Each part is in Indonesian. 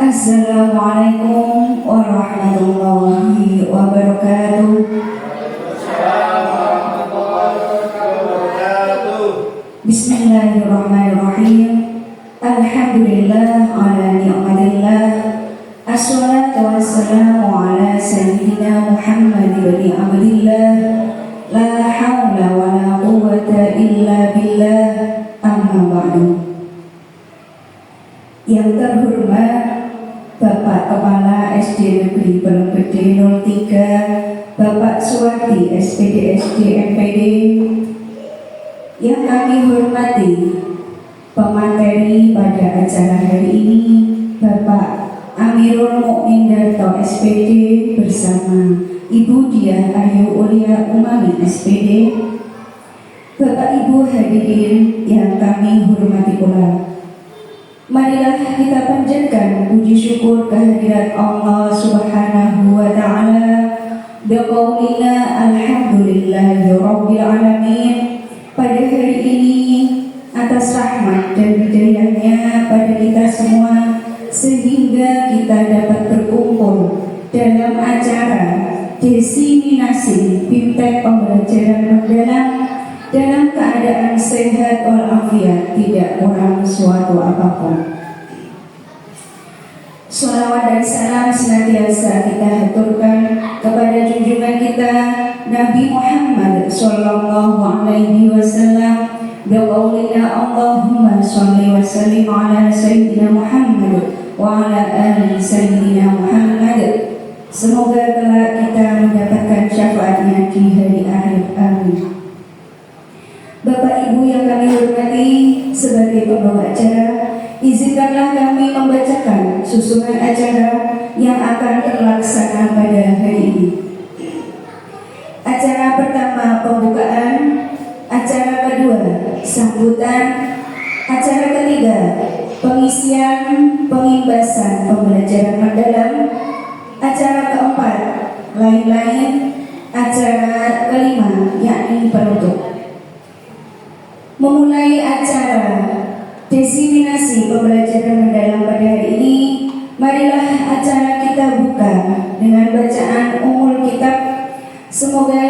Assalamualaikum warahmatullahi wabarakatuh. Bismillahirrahmanirrahim. Alhamdulillah ala ni'matillah. Assalatu wassalamu ala sayyidina Muhammad ibn Abdillah. La hawla wa la quwwata illa billah. Amma ba'du. Yang terhormat Bapak Kepala SD Negeri Pelembede 03, Bapak Suwardi SPD SD MPD, yang kami hormati pemateri pada acara hari ini, Bapak Amirul Mukmin Darto SPD bersama Ibu Diah Ayu Ulia Umami SPD, Bapak Ibu hadirin yang kami hormati pula. Marilah kita panjatkan puji syukur kehadirat Allah Subhanahu wa Ta'ala biqaulina alhamdulillahi rabbil alamin pada hari ini atas rahmat dan hidayahnya pada kita semua, sehingga kita dapat berkumpul dalam acara diseminasi bimtek pembelajaran mendalam dalam keadaan sehat walafiat, tidak kurang suatu apapun. Shalawat dan salam senantiasa kita haturkan kepada junjungan kita Nabi Muhammad sallallahu alaihi wasallam. Biqaulina Allahumma shalli wa sallim ala sayyidina Muhammad wa ala ali sayyidina Muhammad. Semoga kelak kita mendapatkan syafaatnya di hari akhir. Amin. Bapak Ibu yang kami hormati, sebagai pembawa acara, izinkanlah kami membacakan susunan acara yang akan terlaksana pada hari ini. Acara pertama pembukaan, acara kedua sambutan, acara ketiga pengisian pengimbasan pembelajaran mendalam, acara keempat lain-lain, acara kelima yakni penutup. Memulai acara diseminasi pembelajaran mendalam pada hari ini, marilah acara kita buka dengan bacaan Ummul Kitab. Semoga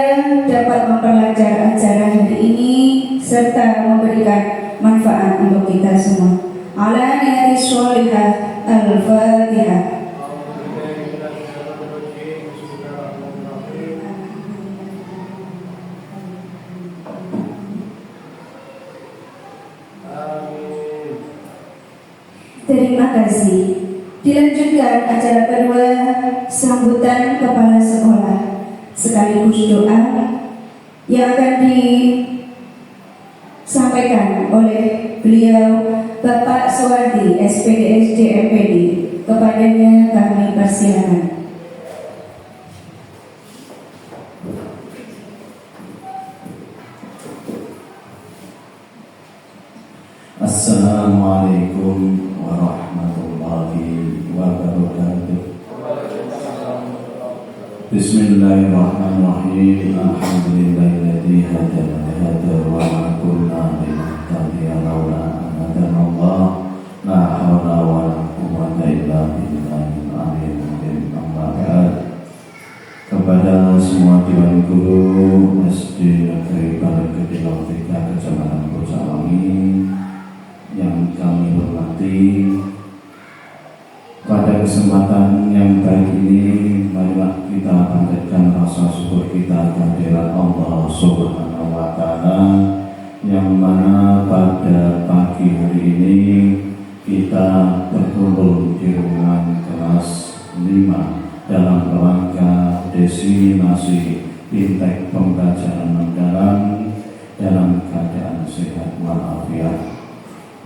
dapat memperlancar acara hari ini serta memberikan manfaat untuk kita semua. Ala niyati sholihah. Al-Fatihah. Terima kasih. Dilanjutkan acara kedua, sambutan kepala sekolah sekaligus doa yang akan disampaikan oleh beliau Bapak Suwardi SPD SD MPD. Kepadanya kami persilakan. Assalamualaikum warahmatullahi wabarakatuh. Bismillahirrahmanirrahim. Alhamdulillahilladzi hadana li hadza wa ma kunna linahtadiya laula an hadanallah. La haula wa la quwwata illa billahil aliyyil azim. Kepada semua dewan guru SD Negeri Pelembede 03 Kecamatan Kocawangi yang kami hormati, pada kesempatan yang baik ini, marilah kita panjatkan rasa syukur kita kehadirat Allah Subhanahu wa Ta'ala, yang mana pada pagi hari ini kita berkumpul di ruangan kelas 5 dalam rangka diseminasi bimtek pembelajaran mendalam dalam keadaan sehat walafiat.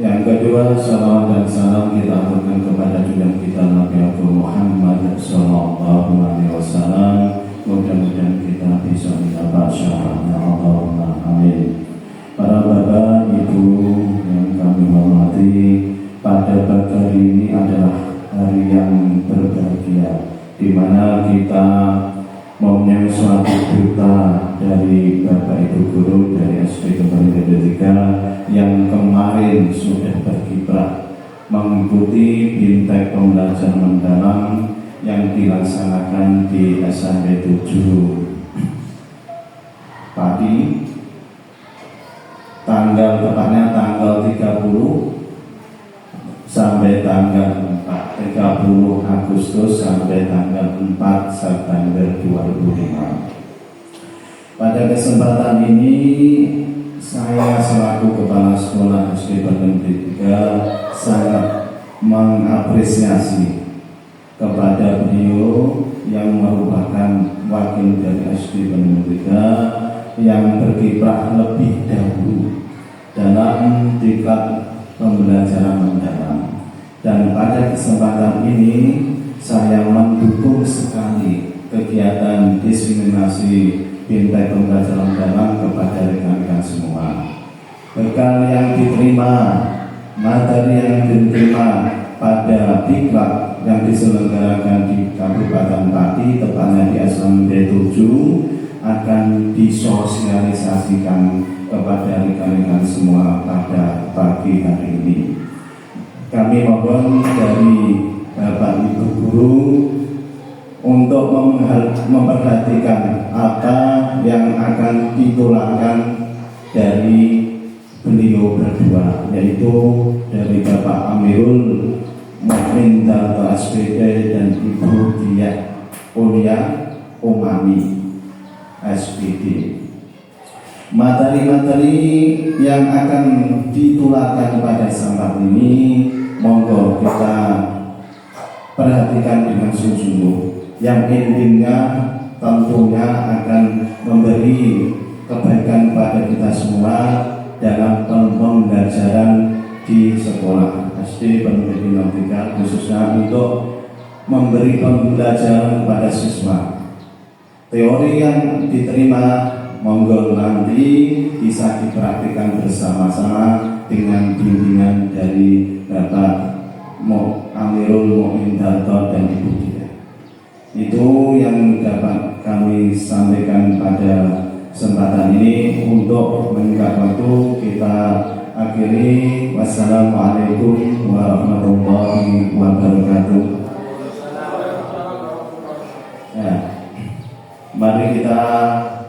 Yang kedua, salawat dan salam kita aturkan kepada junjungan kita Nabi Muhammad sallallahu alaihi wasallam. Mudah-mudahan kita bisa mendapat syafaatnya. Allahumma amin. Para bapak, ibu yang kami hormati, pada pagi hari ini adalah hari yang berbahagia, di mana kita mempunyai suatu berita dari Bapak Ibu Guru dari SD Pelembede 3 yang kemarin sudah berkiprah mengikuti bintang pembelajaran mendalam yang dilaksanakan di SMP 7 Pati, tepatnya tanggal 30 sampai tanggal 30 Agustus sampai tanggal 4 September 2005. Pada kesempatan ini saya selaku Kepala Sekolah SD Negeri 3 sangat mengapresiasi kepada beliau yang merupakan wakil dari SD Negeri 3 yang berkiprah lebih dahulu dalam tingkat pembelajaran mendalam. Dan pada kesempatan ini saya mendukung sekali kegiatan diseminasi bintang pembelajaran mendalam kepada rekan-rekan semua. Bekal yang diterima, materi yang diterima pada diklat yang diselenggarakan di Kabupaten Pati, tepatnya di SMP 7, akan disosialisasikan kepada rekan-rekan semua pada pagi hari ini. Kami mohon dari Bapak Ibu Guru untuk memperhatikan apa yang akan ditularkan dari beliau berdua, yaitu dari Bapak Amirul Mukmin Darto SPD dan Ibu Diah Ulia Umami SPD. Materi-materi yang akan ditularkan pada saat ini monggo kita perhatikan dengan sungguh-sungguh. Yang intinya tentunya akan memberi kebaikan pada kita semua dalam pembelajaran di sekolah SD Negeri 3, khususnya untuk memberi pembelajaran kepada siswa. Teori yang diterima monggo nanti bisa dipraktikkan bersama-sama dengan bimbingan dari Bapak Amirul Mukmin Darto dan Ibu Diah. Itu yang dapat kami sampaikan pada kesempatan ini. Untuk meningkat waktu kita akhiri. Wassalamualaikum warahmatullahi wabarakatuh. Ya, mari kita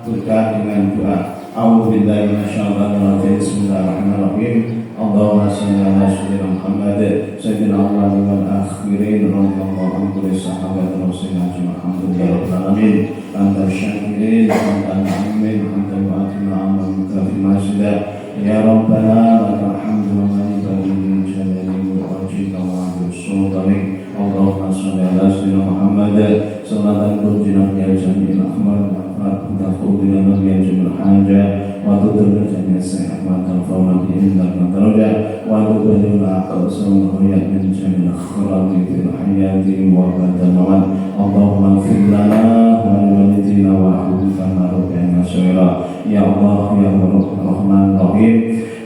buka dengan doa. A'udzubillahi minasyaitonir rajim. Bismillahirrahmanirrahim. Allahumma shalli ala sayyidina Muhammad sayyidina awwalin wal akhirin radhiyallahu anhu li sahabati rasulillah alhamdulillahi rabbil alamin anta syakirin anta mu'min anta mu'atina amal kafi masjid ya rabbana lakal hamdu wa manibadi min jalali wa wajhika wa sultanik. Allahumma shalli ala sayyidina Muhammad salatan tunjina biha jami'il ahmal وتقضي لنا بجميع الحاجات وتدل جميع السيئات وترفعنا بإذنك درجة وتبلغنا أقصى الغايات من جميع الخيرات في الحياة وبعد الممات. اللهم اغفر لنا ولوالدينا وأحبابنا ربنا صغيرا. Ya Allah, ya Rahman Rahim,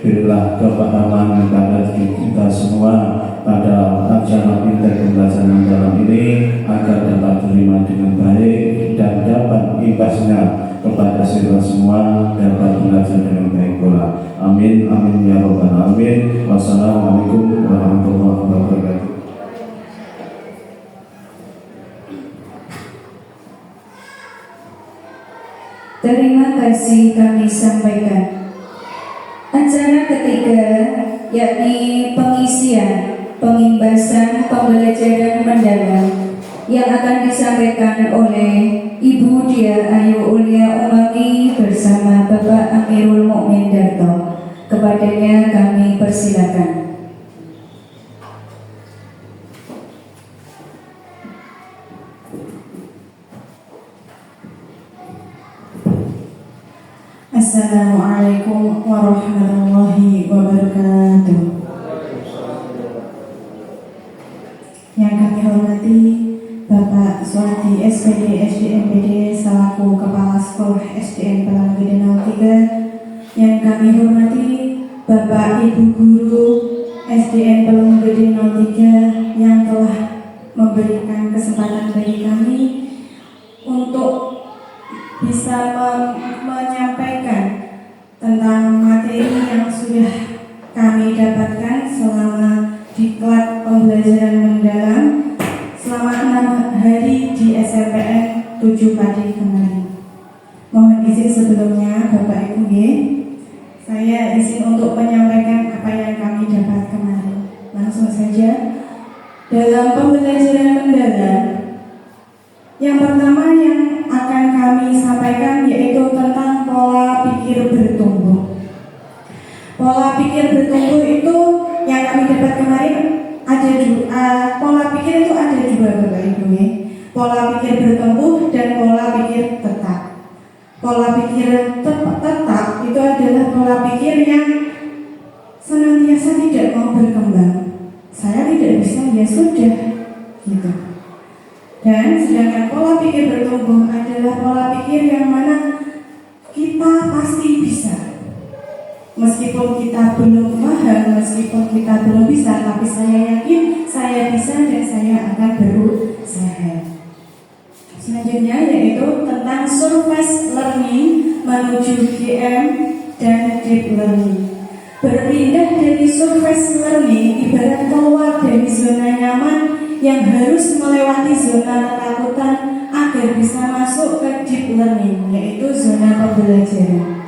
berilah kepahaman kepada kita semua pada acara bintang pembelajaran dalam ini agar dapat terima dengan baik dan dapat imbasnya kepada kita semua dapat belajar dengan baik pula. Amin amin ya rabbal alamin. Wassalamualaikum warahmatullahi wabarakatuh. Terima kasih kami sampaikan. Acara ketiga yakni pengisian pengimbasan pembelajaran mendalam yang akan disampaikan oleh Ibu Diah Ayu Ulia Umami bersama Bapak Amirul Mukmin Darto. Kepadanya kami persilakan. Assalamualaikum warahmatullahi wabarakatuh. Yang kami hormati Bapak Suwadi SPD SDMPD selaku Kepala Sekolah SDN Palanggede 03. Yang kami hormati Bapak Ibu Guru SDN Palanggede 03 yang telah memberikan kesempatan bagi kami untuk bisa menyampaikan tentang materi yang sudah kami dapatkan selama diklat 7 pagi kemarin. Mohon izin sebelumnya Bapak Ibu, saya izin untuk menyampaikan apa yang kami dapat kemarin. Langsung saja, dalam pembelajaran mendalam, yang pertama yang akan kami sampaikan yaitu tentang pola pikir bertumbuh. Pola pikir bertumbuh itu yang kami dapat kemarin ada pola pikir itu ada dua Bapak Ibu. Pola pikir bertumbuh dan pola pikir tetap. Pola pikir tetap itu adalah pola pikir yang senantiasa tidak mau berkembang. Saya tidak bisa, ya sudah, gitu. Dan sedangkan pola pikir bertumbuh adalah pola pikir yang mana kita pasti bisa. Meskipun kita belum paham, meskipun kita belum bisa, tapi saya yakin saya bisa dan saya akan berusaha. Selanjutnya yaitu tentang surface learning menuju GM dan deep learning. Berpindah dari surface learning ibarat keluar dari zona nyaman yang harus melewati zona ketakutan agar bisa masuk ke deep learning, yaitu zona pembelajaran.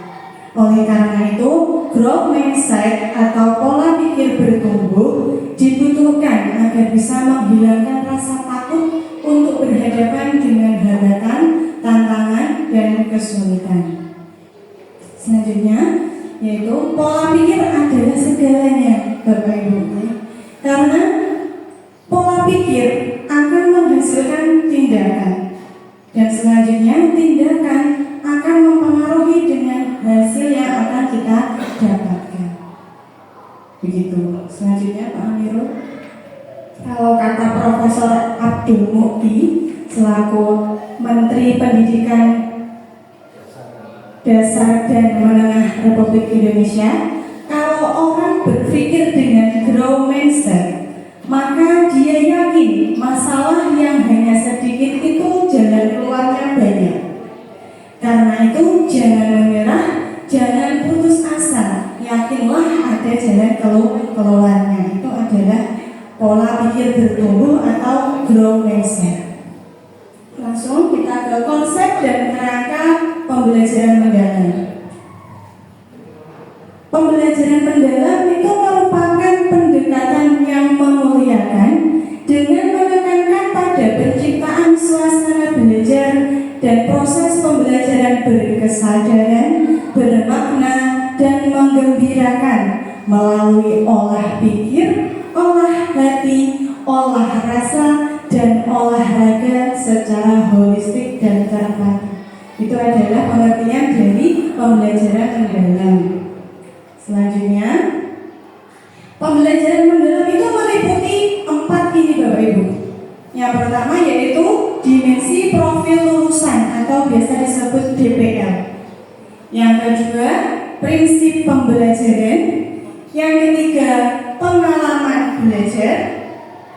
Oleh karena itu, growth mindset atau pola pikir bertumbuh dibutuhkan agar bisa menghilangkan rasa takut untuk berhadapan dengan hambatan, tantangan, dan kesulitan. Selanjutnya, yaitu pola pikir adalah segalanya, Bapak Ibu. Karena pola pikir akan menghasilkan tindakan, dan selanjutnya tindakan akan mempengaruhi dengan hasil yang akan kita dapatkan. Begitu. Selanjutnya Pak Amirul, kalau kata Profesor Abdul Mukti selaku Menteri Pendidikan Dasar dan Menengah Republik Indonesia, kalau orang berpikir dengan growth mindset, maka dia yakin masalah yang hanya sedikit itu jalan keluarnya banyak. Karena itu jangan menyerah, jangan putus asa, yakinlah ada jalan keluarnya. Itu adalah pola pikir bertumbuh atau growth mindset. Langsung kita ke konsep dan kerangka pembelajaran mendalam. Pembelajaran mendalam itu merupakan pendekatan yang memuliakan dengan menekankan pada penciptaan suasana belajar dan proses pembelajaran berkesadaran, bermakna, dan menggembirakan melalui olah pikir, olah hati, olah rasa, dan olahraga secara holistik dan terpadu. Itu adalah pengertian dari pembelajaran mendalam. Selanjutnya, pembelajaran mendalam itu meliputi 4 ini Bapak Ibu. Yang pertama yaitu dimensi profil lulusan atau biasa disebut DPL. Yang kedua, prinsip pembelajaran. Yang ketiga, pengalaman belajar.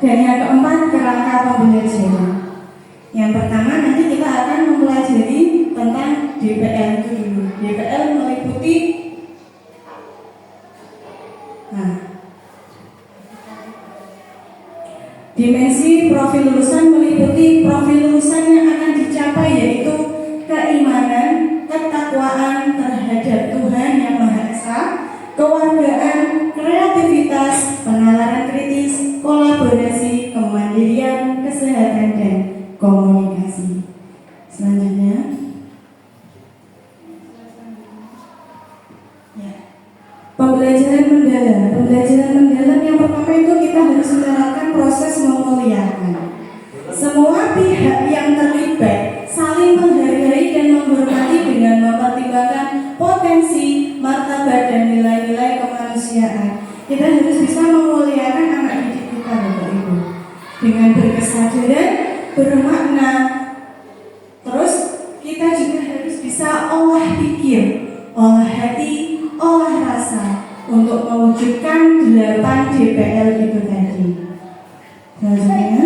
Dan yang keempat, kerangka pembelajaran. Yang pertama nanti kita akan mempelajari tentang DPL itu dulu. DPL meliputi dimensi profil lulusan meliputi profil lulusan yang akan dicapai yaitu keimanan, ketakwaan terhadap Tuhan Yang Maha Esa, kewargaan, kreativitas, penalaran kritis, kolaborasi, kemandirian, kesehatan, dan komunikasi. Selanjutnya, pembelajaran mendalam. Pembelajaran mendalam yang pertama itu kita harus menerapkan proses memuliakan. Semua pihak yang terlibat saling menghargai dan menghormati dengan mempertimbangkan potensi, martabat, dan nilai-nilai kemanusiaan. Kita harus bisa memuliakan anak didik kita, Bapak Ibu, dengan berkesadaran, bermakna. Terus kita juga harus bisa olah pikir, olah hati, olah rasa untuk mewujudkan 8 DPL itu tadi. Selanjutnya,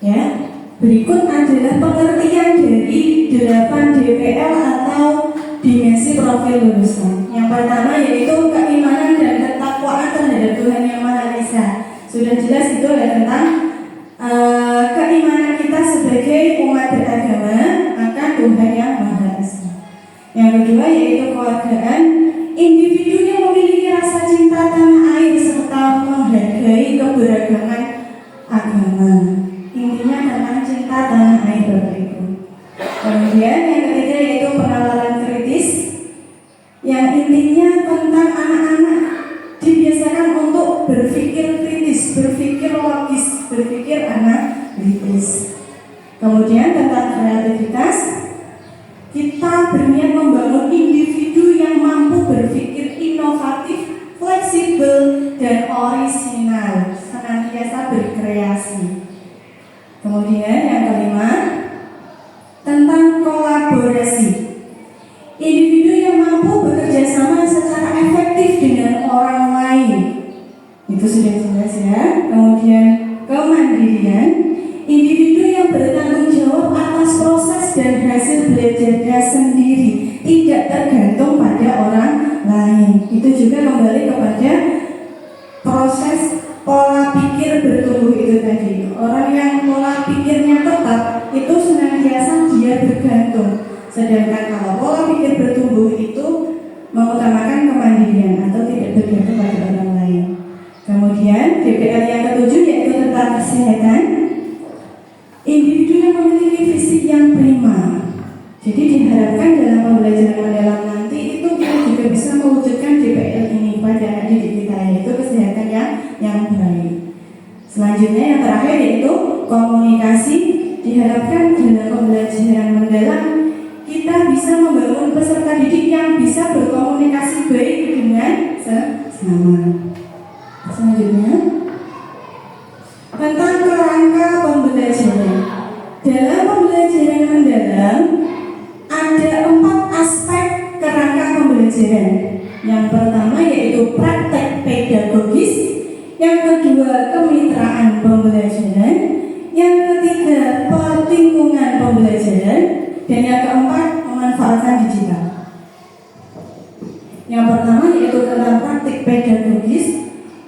ya, berikut adalah pengertian dari 8 DPL atau dimensi profil lulusan. Yang pertama yaitu keimanan dan ketakwaan terhadap Tuhan Yang Maha Sudah jelas itu ya tentang keimanan kita sebagai umat beragama akan Tuhan yang Maha Esa. Yang kedua yaitu keluargaan. Individu yang memiliki rasa cinta tanah air serta menghargai keberagaman agama. Intinya tentang cinta tanah air, Bapak Ibu. Kemudian yang ketiga yaitu penalaran kritis, yang intinya tentang anak-anak dibiasakan untuk berpikir kritis, berpikir logis, berpikir analitis. Kemudian tentang kreativitas, kita berniat membangun individu yang mampu berpikir inovatif, fleksibel, dan orisinal, senantiasa berkreasi. Kemudian yang kelima, tentang kolaborasi. Individu yang mampu bekerja sama secara efektif dengan orang lain. Itu sudah jelas ya. Kemudian kemandirian. Individu yang bertanggung jawab atas proses dan hasil belajarnya sendiri, tidak tergantung pada orang lain. Itu juga kembali kepada proses pola pikir bertumbuh itu tadi. Orang yang pola pikirnya tetap itu senantiasa dia bergantung. Sedangkan kalau pola pikir bertumbuh itu mengutamakan kemandirian atau tidak bergantung pada orang lain. Kemudian DPL yang ketujuh yaitu tentang kesehatan. Individu yang memiliki fisik yang prima. Jadi diharapkan dalam pembelajaran mendalam nanti itu kita juga bisa mewujudkan DPL ini pada anak didik kita, yaitu kesehatan yang baik. Selanjutnya yang terakhir yaitu komunikasi. Diharapkan dalam pembelajaran mendalam kita bisa membangun peserta didik yang bisa berkomunikasi baik dengan sesama. Selanjutnya tentang kerangka pembelajaran. Dalam pembelajaran mendalam ada 4 aspek kerangka pembelajaran. Yang pertama yaitu praktek pedagogis, yang kedua kemitraan pembelajaran, yang ketiga lingkungan pembelajaran, dan yang keempat memanfaatkan digital. Yang pertama yaitu tentang praktek pedagogis,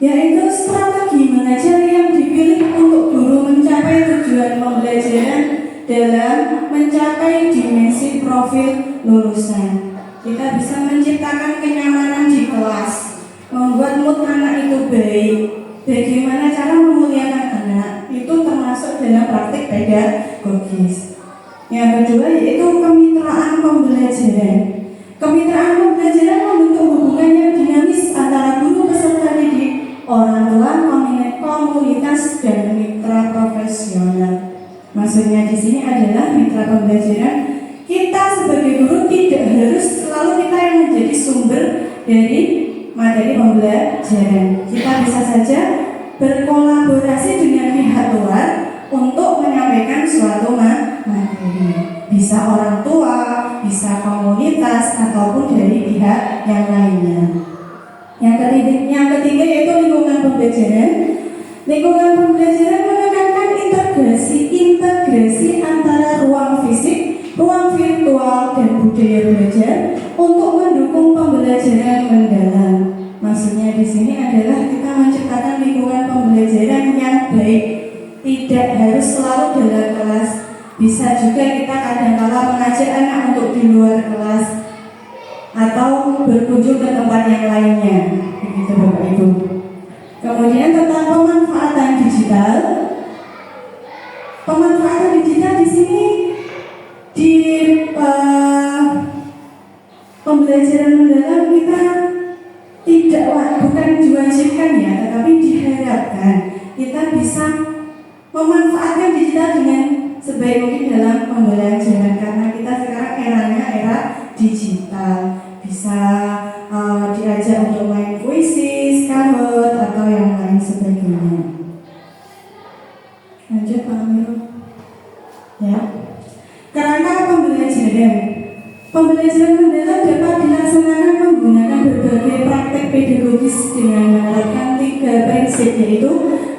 yaitu strategi mengajar yang dipilih untuk guru mencapai tujuan pembelajaran dalam mencapai dimensi profil lulusan. Kita bisa menciptakan kenyamanan di kelas, membuat mood anak itu baik. Bagaimana cara memuliakan anak itu termasuk dalam praktik pedagogis. Yang kedua yaitu kemitraan pembelajaran. Kemitraan pembelajaran membentuk hubungan yang dinamis antara guru peserta didik, orang tua, komunitas, dan mitra profesional. Maksudnya di sini adalah mitra pembelajaran. Kita sebagai guru tidak harus selalu kita yang menjadi sumber dari materi pembelajaran. Kita bisa saja berkolaborasi dengan pihak luar untuk menyampaikan suatu materi. Bisa orang tua, bisa komunitas, ataupun dari pihak yang lainnya. Yang ketiga yaitu lingkungan pembelajaran. Lingkungan pembelajaran menekankan integrasi antara ruang fisik, ruang virtual, dan budaya belajar untuk mendukung pembelajaran mendalam. Maksudnya di sini adalah kita menciptakan lingkungan pembelajaran yang baik. Tidak harus selalu dalam kelas. Bisa juga kita kadang-kala mengajak anak untuk di luar kelas atau berkunjung ke tempat yang lainnya. Begitu Bapak Ibu. Kemudian tentang pemanfaatan digital. Pemanfaatan digital di sini di pembelajaran mendalam kita bukan diwajibkan ya, tetapi diharapkan kita bisa memanfaatkan digital dengan sebaik mungkin dalam pembelajaran, karena kita sekarang eranya era digital. Bisa diajak untuk main puisi, Kahoot, atau yang lain sebagainya. Lanjut Pak Amir. Ya. Kerangka pembelajaran. Pembelajaran mendalam dapat dilaksanakan menggunakan berbagai praktek pedagogis dengan menerapkan 3 prinsip, yaitu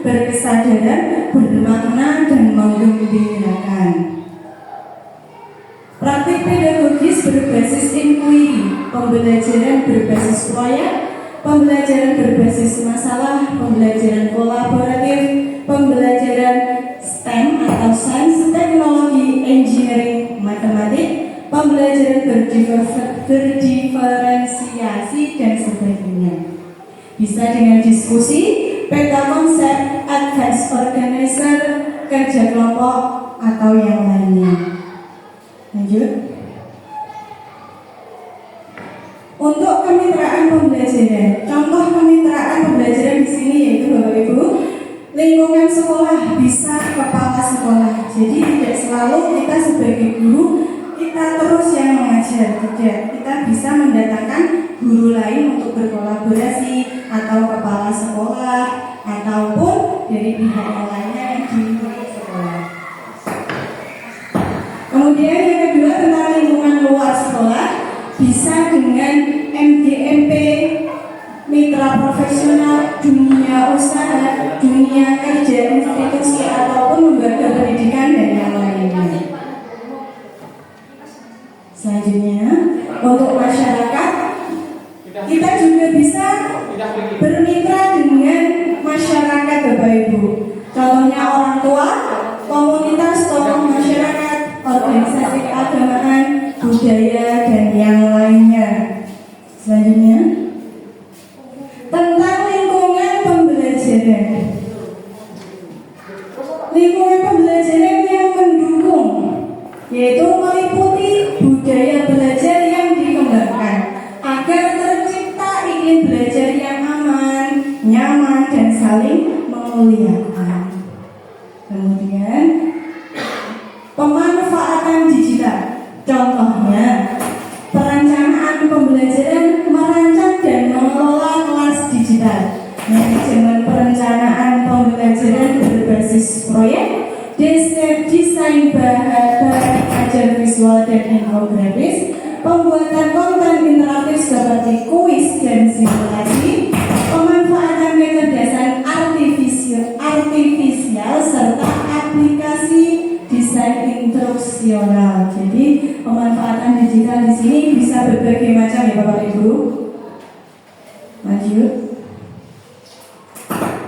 berkesadaran, bermakna, dan menggembirakan. Praktik pedagogis berbasis inquiry, pembelajaran berbasis proyek, pembelajaran berbasis masalah, pembelajaran kolaboratif, bisa dengan diskusi, peta konsep, advice organizer, kerja kelompok, atau yang lainnya. Lanjut. Untuk kemitraan pembelajaran, contoh kemitraan pembelajaran di sini yaitu Bapak Ibu, lingkungan sekolah bisa kepala sekolah. Jadi tidak selalu kita sebagai guru kita terus yang mengajar, tidak. Kita bisa mendatangkan guru lain untuk berkolaborasi atau kepala sekolah ataupun dari pihak yang lainnya yang di luar sekolah. Kemudian yang kedua tentang lingkungan luar sekolah, bisa dengan MGMP, mitra profesional, dunia usaha, dunia kerja, institusi ataupun lembaga pendidikan dan yang lainnya. Selanjutnya, untuk masyarakat, kita juga bisa bermitra dengan masyarakat Bapak Ibu. Contohnya orang tua, komunitas, tokoh masyarakat, organisasi keagamaan, budaya, dan yang lainnya. Selanjutnya, tentang lingkungan pembelajaran. Lingkungan pembelajaran yang mendukung, yaitu meliputi budaya belajar yang dikembangkan agar tercipta iklim belajar yang aman, nyaman, dan saling memuliakan. Kemudian, pemanfaatan digital. Contohnya, perencanaan pembelajaran merancang dan mengelola kelas digital, manajemen perencanaan pembelajaran berbasis proyek, desain bahan ajar visual dan infografis, pembuatan konten interaktif seperti kuis dan simulasi, pemanfaatan kecerdasan artifisial serta aplikasi desain instruksional. Jadi pemanfaatan digital di sini bisa berbagai macam ya Bapak Ibu. Lanjut.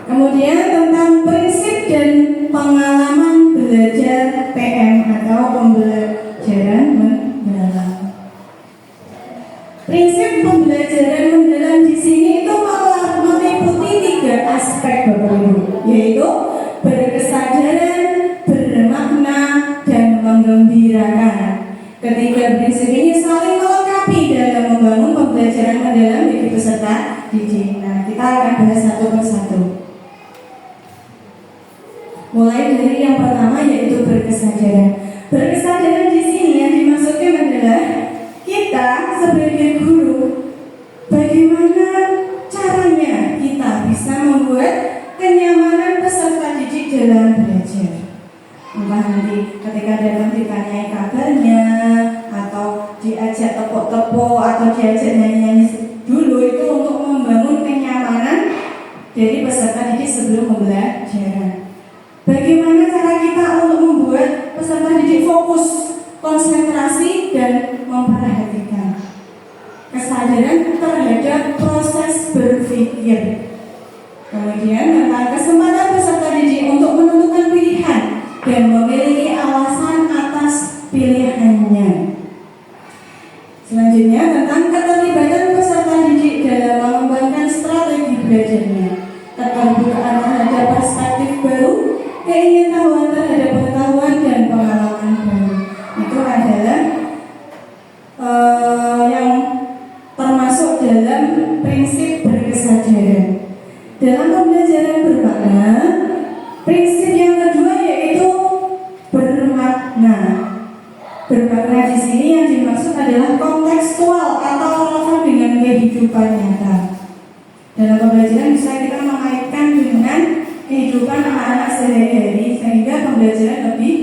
Kemudian tentang prinsip dan pengalaman belajar PM atau pembelajaran mendalam. Prinsip pembelajaran mendalam di sini itu meliputi 3 aspek Bapak Ibu, yaitu berkesadaran, bermakna, dan menggembirakan. Ketiga prinsip ini saling melengkapi dalam membangun pembelajaran mendalam bagi peserta didik. Nah, kita akan bahas satu persatu. Mulai dari yang pertama yaitu berkesadaran. Berkesadaran di sini yang dimaksudkan adalah kita sebagai guru, bagaimana caranya kita bisa membuat kenyamanan peserta didik dalam belajar. Entah nanti ketika datang ditanyai kabarnya, atau diajak tepuk-tepuk, atau diajak nyanyi-nyanyi dulu, itu untuk membangun kenyamanan dari peserta didik sebelum pembelajaran. Bagaimana cara kita untuk membuat peserta didik fokus, konsentrasi, dan memperhatikan kesadaran terhadap proses berpikir. Kemudian tentang kesempatan peserta didik untuk menentukan pilihan dan memiliki alasan atas pilihannya. Selanjutnya tentang keterlibatan peserta didik dalam mengembangkan strategi belajarnya, keterbukaan terhadap perspektif baru, keingintahuan terhadap pengetahuan dan pengalaman baru. Itu adalah yang termasuk dalam prinsip berkesadaran. Dalam pembelajaran bermakna, prinsip yang kedua yaitu bermakna. Bermakna di sini yang dimaksud adalah kontekstual atau relevan dengan kehidupan nyata. Dalam pembelajaran bisa kita mengaitkan dengan kehidupan anak-anak sehari-hari sehingga pembelajaran lebih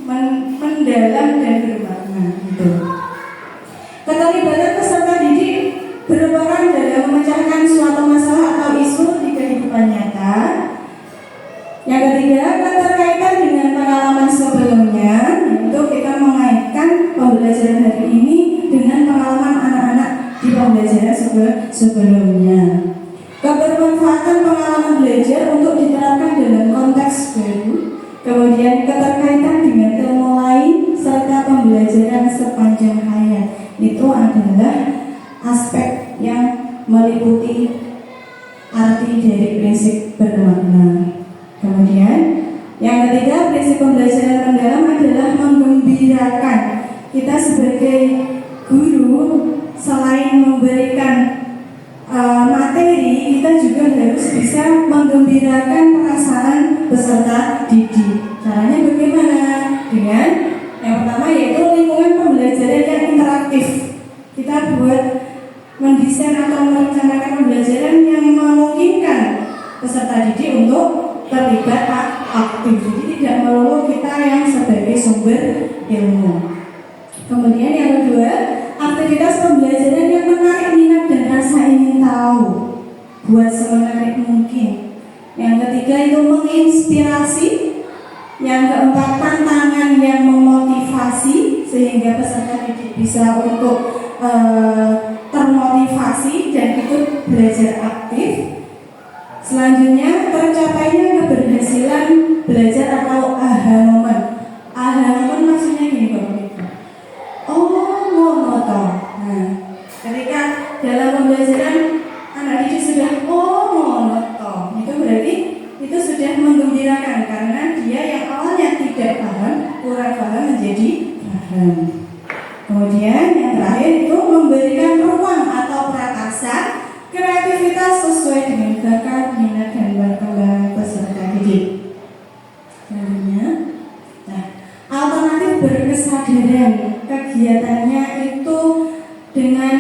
mendalam dan bermakna. Gitu. Keterlibatan peserta didik berperan dalam memecahkan suatu masalah atau isu di kehidupan nyata. Yang ketiga, keterkaitan dengan pengalaman sebelumnya, yaitu kita mengaitkan pembelajaran hari ini dengan pengalaman anak-anak di pembelajaran sebelumnya. Kebermanfaatan pengalaman belajar untuk diterapkan dalam konteks baru. Kemudian keterkaitan dengan ilmu lain serta pembelajaran sepanjang hayat. Itu adalah aspek yang meliputi arti dari prinsip bermakna. Kemudian yang ketiga, prinsip pembelajaran mendalam adalah menggembirakan. Kita sebagai guru selain memberikan materi, kita juga harus bisa menggembirakan perasaan peserta didik. Caranya bagaimana? Dengan yang pertama yaitu lingkungan pembelajaran yang interaktif. Kita buat mendesain atau merencanakan pembelajaran yang memungkinkan peserta didik untuk terlibat aktif. Jadi tidak melulu kita yang sebagai sumber ilmu. Kemudian yang kedua, aktivitas pembelajaran yang menarik minat dan rasa ingin tahu, buat semenarik mungkin. Yang ketiga itu menginspirasi. Yang keempat, tantangan yang memotivasi sehingga peserta didik bisa untuk termotivasi dan ikut belajar aktif. Selanjutnya, tercapainya keberhasilan belajar atau aha moment. Aha moment maksudnya gini Bapak Ibu. Oh, ngono toh. Nah, ketika dalam pembelajaran anak didik sudah ngono toh, itu berarti itu sudah menggembirakan karena dia yang awalnya tidak paham, kurang paham menjadi paham. Kemudian yang terakhir itu memberikan ruang atau prakarsa kreativitas sesuai dengan bakat, minat dan perkembangan peserta didik. Selanjutnya, nah, alternatif berkesadaran kegiatannya itu dengan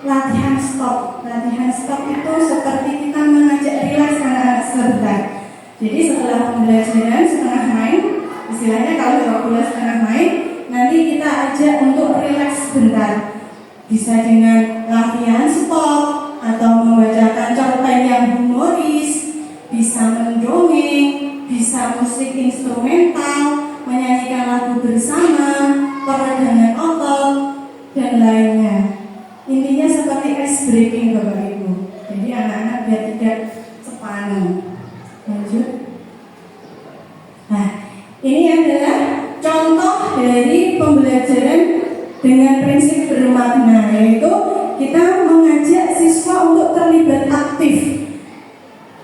latihan stop. Latihan stop itu seperti kita mengajak rileks anak-anak sebentar. Jadi setelah pembelajaran setengah main, istilahnya kalau 12 setengah main, nanti kita ajak untuk rileks sebentar. Bisa dengan latihan stop atau membacakan cerpen yang humoris, bisa mendongeng, bisa musik instrumental, menyanyikan lagu bersama, peregangan otot, dan lainnya. Intinya seperti ice breaking Bapak Ibu. Jadi anak-anak biar tidak sepaneng. Lanjut. Nah, ini adalah contoh dari pembelajaran dengan prinsip bermakna, yaitu kita mengajak siswa untuk terlibat aktif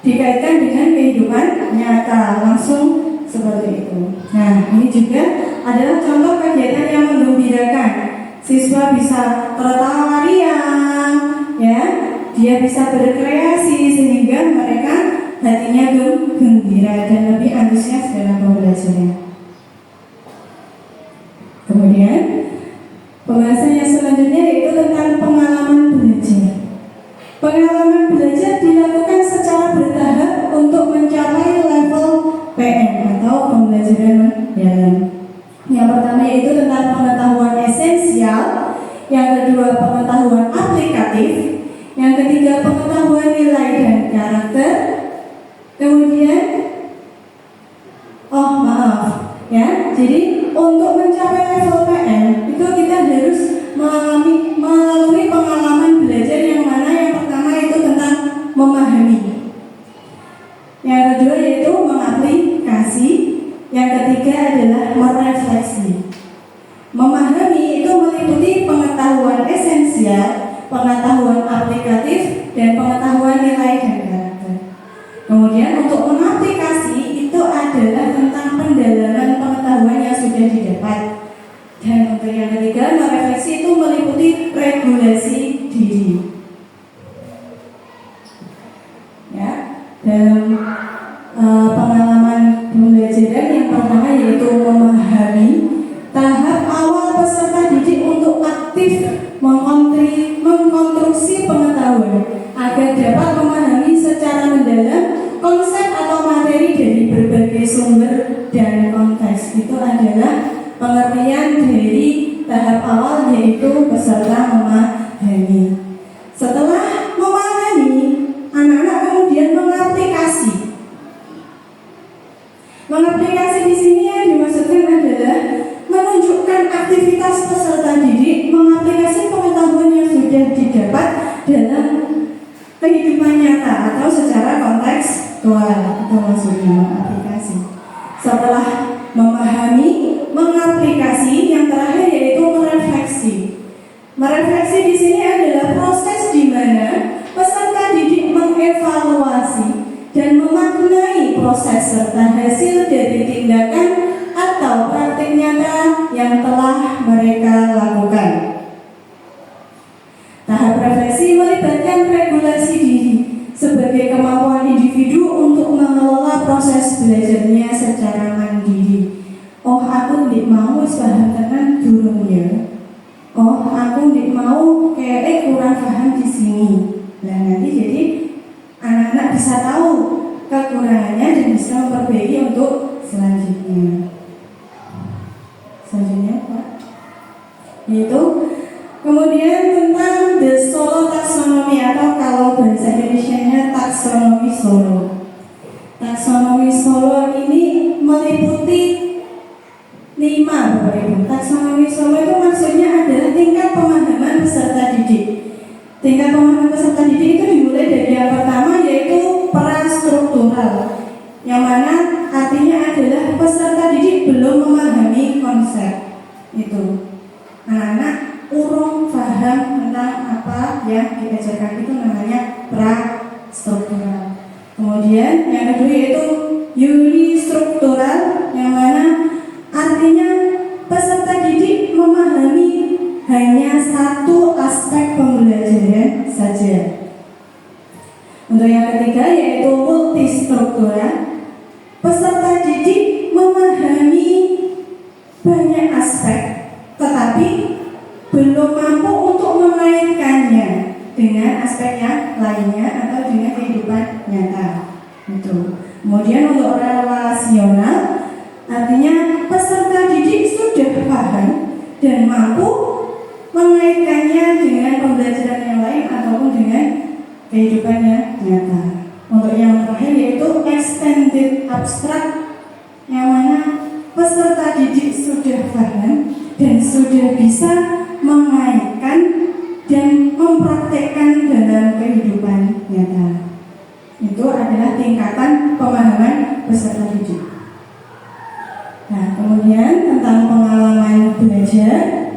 dikaitkan dengan kehidupan nyata langsung seperti itu. Nah, ini juga adalah contoh kegiatan yang menggembirakan. Siswa bisa tertawa riang, ya, dia bisa berkreasi sehingga mereka hatinya gembira dan lebih antusias dalam pembelajaran. Kemudian pembahasan yang selanjutnya yaitu tentang pengalaman belajar. Pengalaman belajar dilakukan secara bertahap untuk mencapai level PM atau pembelajaran mendalam. Yang pertama yaitu tentang pengetahuan esensial, yang kedua pengetahuan aplikatif, yang ketiga pengetahuan nilai dan karakter. Kemudian, jadi untuk mencapai level PM itu kita harus melalui pengalaman belajar yang mana yang pertama itu tentang memahami, yang kedua yaitu mengaplikasi, yang ketiga adalah merefleksi. Memahami itu meliputi pengetahuan esensial, pengetahuan aplikatif, dan pengetahuan nilai dan karakter. Kemudian untuk mengaplikasi itu adalah tentang pendalaman pengetahuan yang sudah didapat. Dan untuk yang ketiga, merefleksi itu meliputi regulasi diri. Ya, dalam pengalaman pembelajaran yang pertama yaitu memahami, tahap awal peserta didik untuk aktif mengkonstruksi pengetahuan agar dapat memahami secara mendalam konsep atau materi dari berbagai sumber dan konteks. Itu adalah pengertian dari tahap awal yaitu peserta memahami. Setelah memahami, anak-anak kemudian mengaplikasi. Mengaplikasi di sini yang dimaksudkan adalah menunjukkan aktivitas peserta didik mengaplikasi pengetahuan yang sudah didapat dalam kehidupan nyata atau secara kontekstual, itu maksudnya mengaplikasi. Setelah memahami, mengaplikasi, yang terakhir yaitu merefleksi. Merefleksi di sini adalah proses di mana peserta didik mengevaluasi proses serta hasil dari tindakan atau praktik nyata yang telah mereka lakukan. Tahap refleksi melibatkan regulasi diri sebagai kemampuan individu untuk mengelola proses belajarnya secara mandiri. Oh, aku ndik mau paham tenan durungnya. Oh, aku ndik mau kayak kurang paham di sini. Nah, nanti jadi anak-anak bisa tahu kekurangannya dan bisa memperbaiki untuk selanjutnya. Selanjutnya apa? Yaitu kemudian tentang the Solo Taxonomy, atau kalau bahasa Indonesianya taksonomi Solo. Taksonomi Solo ini meliputi 5, Bapak Ibu. Taksonomi Solo itu maksudnya adalah tingkat pemahaman peserta didik. Tingkat pemahaman peserta didik itu dimulai dari yang pertama, yaitu prastruktural, yang mana artinya adalah peserta didik belum memahami konsep itu. Anak-anak urung paham tentang apa yang diajarkan, itu namanya prastruktural. Kemudian yang kedua yaitu unistruktural, yang mana artinya peserta didik memahami hanya satu aspek pembelajaran saja. Untuk yang ketiga yaitu multistruktural, peserta didik memahami banyak aspek tetapi belum mampu untuk mengaitkannya dengan aspek yang lainnya atau dengan kehidupan nyata. Itu. Kemudian untuk relasional, artinya peserta didik sudah paham dan mampu mengaitkannya dengan pembelajaran yang lain ataupun dengan kehidupannya nyata. Untuk yang terakhir yaitu extended abstract, yang mana peserta didik sudah paham dan sudah bisa mengaitkan dan mempraktekkan dalam kehidupan nyata. Itu adalah tingkatan pemahaman peserta didik. Nah, kemudian tentang pengalaman belajar.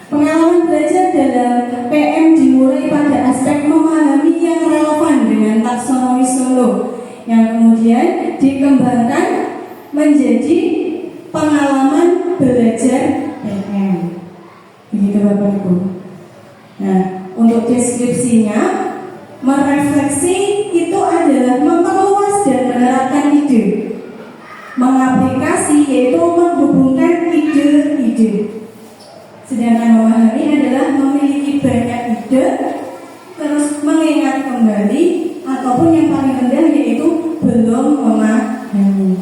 Pengalaman belajar dalam PM dimulai pada aspek memahami yang relevan dengan taksonomi Solo, yang kemudian dikembangkan menjadi pengalaman belajar PM. Begitu Bapak Ibu. Nah, untuk deskripsinya, merefleksi itu adalah memperluas dan menerapkan ide. Mengaplikasi yaitu menghubungkan ide-ide. Sedangkan memahami adalah memiliki banyak ide, terus mengingat kembali, ataupun yang paling rendah yaitu belum memahami.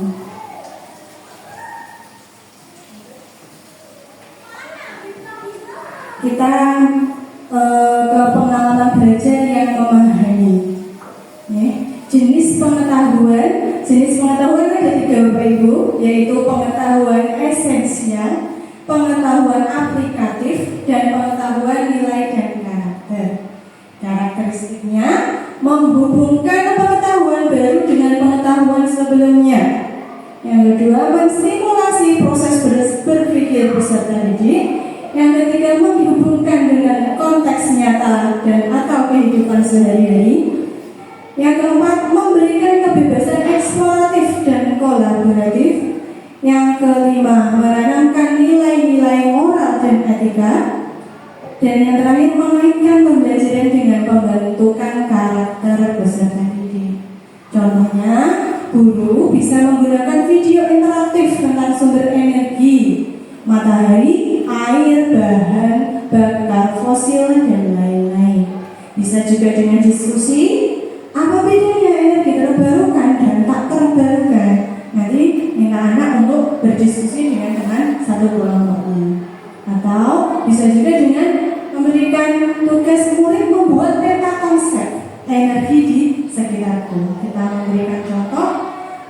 Kita ke pengalaman belajar yang memahami. Jenis pengetahuan ada 3 Bapak Ibu, yaitu pengetahuan esensial, pengetahuan aplikatif, dan pengetahuan nilai dan karakter. Karakteristiknya menghubungkan pengetahuan baru dengan pengetahuan sebelumnya. Yang kedua, menstimulasi proses berpikir peserta didik. Yang ketiga, menghubungkan dengan konteks nyata dan atau kehidupan sehari-hari. Yang keempat, memberikan kebebasan eksploratif dan kolaboratif. Yang kelima, menanamkan nilai-nilai moral dan etika. Dan yang terakhir, mengaitkan pembelajaran dengan pembentukan karakter peserta didik. Contohnya, guru bisa menggunakan video interaktif tentang sumber energi, matahari, air, bahan bakar fosil, dan lain-lain. Bisa juga dengan diskusi, apa bedanya energi terbarukan dan tak terbarukan. Nanti minta anak untuk berdiskusi dengan teman satu kelompoknya. Atau bisa juga dengan memberikan tugas murid membuat peta konsep energi di sekitarku. Kita memberikan contoh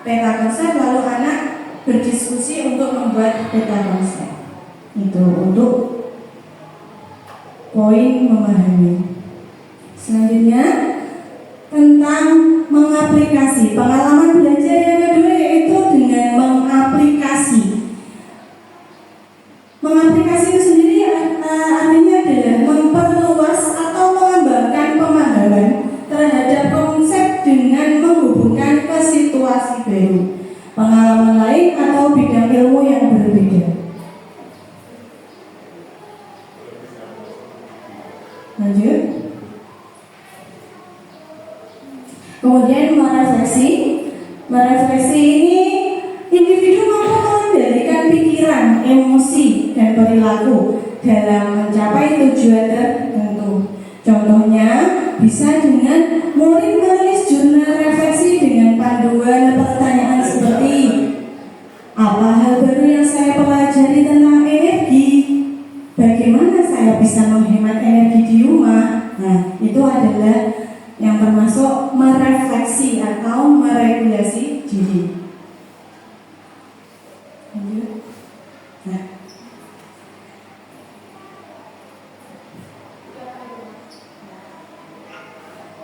peta konsep, lalu anak berdiskusi untuk membuat peta konsep. Itu untuk poin memahami. Selanjutnya tentang mengaplikasi. Pengalaman belajar yang kedua yaitu dengan mengaplikasi. Mengaplikasi itu sendiri artinya adalah memperluas atau mengembangkan pemahaman Kemudian merefleksi ini individu mampu mengendalikan pikiran, emosi, dan perilaku dalam mencapai tujuan tertentu. Contohnya bisa dengan murid menulis jurnal refleksi dengan panduan pertanyaan seperti apa hal baru yang saya pelajari tentang energi? Bagaimana saya bisa menghemat energi di rumah? Nah, itu adalah yang termasuk merefleksi atau meregulasi diri.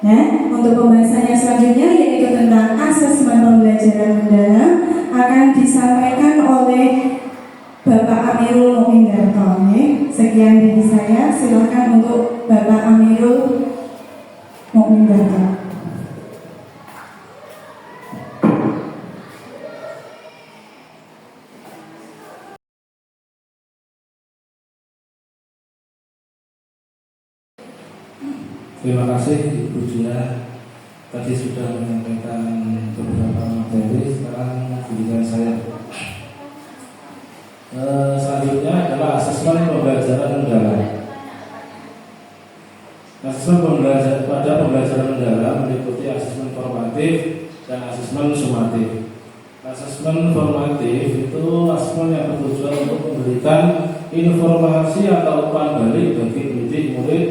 Nah, untuk pembahasannya selanjutnya yaitu tentang asesmen pembelajaran mendalam akan disampaikan oleh Bapak Amirul Mukmin Darto. Sekian dari saya, silakan untuk Bapak Amirul Mukmin Darto. Terima kasih Ibu Dia, tadi sudah menyampaikan beberapa materi. Sekarang giliran saya. Selanjutnya adalah asesmen pembelajaran mendalam. Asesmen pembelajaran pada pembelajaran mendalam meliputi asesmen formatif dan asesmen sumatif. Asesmen formatif itu asesmen yang bertujuan untuk memberikan informasi atau umpan balik bagi pendidik murid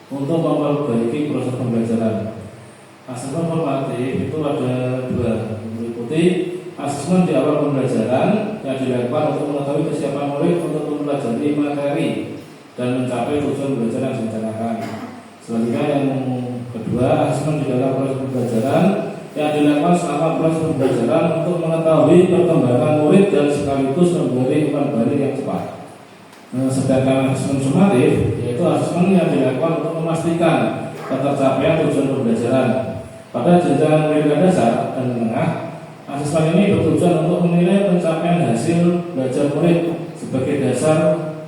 untuk memperbaiki proses pembelajaran. Asesmen formatif itu ada dua, meliputi asesmen di awal pembelajaran yang dilakukan untuk mengetahui kesiapan murid untuk mempelajari materi dan mencapai tujuan belajar yang direncanakan. Selanjutnya yang kedua, asesmen di dalam proses pembelajaran yang dilakukan selama proses pembelajaran untuk mengetahui perkembangan murid dan sekaligus memberi umpan balik yang cepat. Sedangkan asesmen sumatif yaitu asesmen yang dilakukan untuk memastikan ketercapaian tujuan pembelajaran. Pada jenjang pendidikan dasar dan menengah, asesmen ini bertujuan untuk menilai pencapaian hasil belajar murid sebagai dasar